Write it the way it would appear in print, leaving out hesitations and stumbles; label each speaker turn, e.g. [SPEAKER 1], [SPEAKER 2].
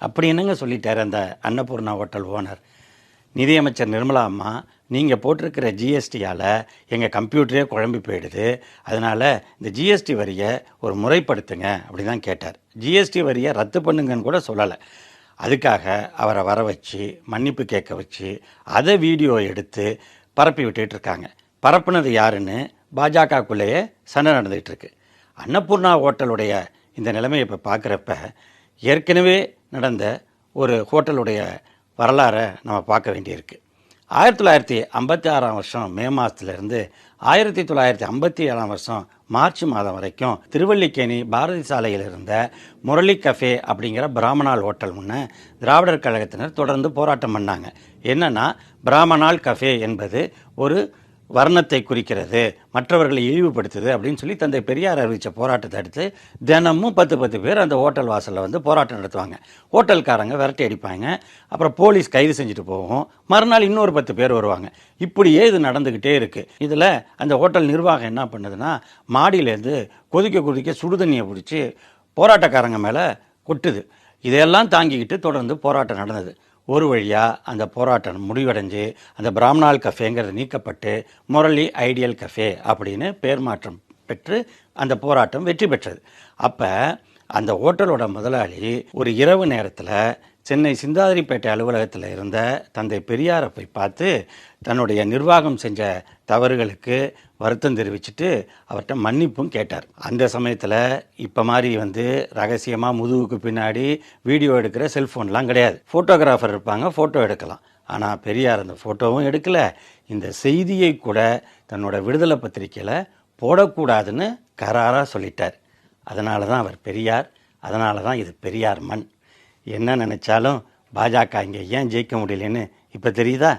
[SPEAKER 1] அப்படி என்னங்க சொல்லிட்டார் அந்த அன்னபூர்ணா ஹோட்டல் ஓனர். நிதியமைச்சர் நிர்மலா அம்மா, நீங்கள் போட்டிருக்கிற ஜிஎஸ்டியால் எங்கள் கம்ப்யூட்டரே குழம்பி போயிடுது, அதனால் இந்த ஜிஎஸ்டி வரியை ஒரு முறைப்படுத்துங்க அப்படி தான் கேட்டார். ஜிஎஸ்டி வரியை ரத்து பண்ணுங்கன்னு கூட சொல்லலை. அதுக்காக அவரை வர வச்சு மன்னிப்பு கேட்க வச்சு அதை வீடியோ எடுத்து பரப்பி விட்டுட்டு இருக்காங்க. பரப்புனது யாருன்னு பாஜகக்குள்ளேயே சண்டை நடந்துகிட்டு இருக்கு. அன்னபூர்ணா ஹோட்டலுடைய இந்த நிலைமையை இப்போ பார்க்குறப்ப ஏற்கனவே நடந்த ஒரு ஹோட்டலுடைய வரலாறை நம்ம பார்க்க வேண்டியிருக்கு. 1956 மே மாதத்துலேருந்து 1957 மார்ச் மாதம் வரைக்கும் திருவல்லிக்கேணி பாரதி சாலையில் இருந்த முரளி கஃபே அப்படிங்கிற பிராமணால் ஹோட்டல் முன்ன திராவிடர் கழகத்தினர் தொடர்ந்து போராட்டம் பண்ணாங்க. என்னன்னா, பிராமணால் கஃபே என்பது ஒரு வர்ணத்தை குறிக்கிறது, மற்றவர்களை இழிவுபடுத்துது அப்படின்னு சொல்லி தந்தை பெரியார் அறிவித்த போராட்டத்தை அடுத்து தினமும் 10 பேர் அந்த ஹோட்டல் வாசலில் வந்து போராட்டம் நடத்துவாங்க. ஹோட்டல்காரங்க விரட்டி அடிப்பாங்க, அப்புறம் போலீஸ் கைது செஞ்சுட்டு போவோம், மறுநாள் இன்னொரு 10 பேர் வருவாங்க. இப்படியே இது நடந்துக்கிட்டே இருக்குது. இதில் அந்த ஹோட்டல் நிர்வாகம் என்ன பண்ணுதுன்னா, மாடியிலேருந்து கொதிக்க சுடுதண்ணியை பிடிச்சி போராட்டக்காரங்க மேலே கொட்டுது. இதையெல்லாம் தாங்கிக்கிட்டு தொடர்ந்து போராட்டம் நடந்தது. ஒரு வழியாக அந்த போராட்டம் முடிவடைஞ்சு அந்த பிராமணால் கஃபேங்கிறது நீக்கப்பட்டு முரளி ஐடியல் கஃபே அப்படின்னு பேர் மாற்றம் பெற்று அந்த போராட்டம் வெற்றி பெற்றது. அப்போ அந்த ஹோட்டலோட முதலாளி ஒரு இரவு நேரத்தில் சென்னை சிந்தாதிரிப்பேட்டை அலுவலகத்தில் இருந்த தந்தை பெரியாரை போய் பார்த்து தன்னுடைய நிர்வாகம் செஞ்ச தவறுகளுக்கு வருத்தம் தெரிவிச்சுட்டு அவர்கிட்ட மன்னிப்பும் கேட்டார். அந்த சமயத்தில் இப்போ மாதிரி வந்து ரகசியமாக முதுகுக்கு பின்னாடி வீடியோ எடுக்கிற செல்ஃபோன்லாம் கிடையாது. ஃபோட்டோகிராஃபர் இருப்பாங்க, ஃபோட்டோ எடுக்கலாம். ஆனால் பெரியார் அந்த ஃபோட்டோவும் எடுக்கலை, இந்த செய்தியை கூட தன்னோட விடுதலை பத்திரிக்கையில் போடக்கூடாதுன்னு கராராக சொல்லிட்டார். அதனால தான் அவர் பெரியார், அதனால தான் இது பெரியார் மண். என்ன நினச்சாலும் பாஜக இங்கே ஏன் ஜெயிக்க முடியலன்னு இப்போ தெரியுதா?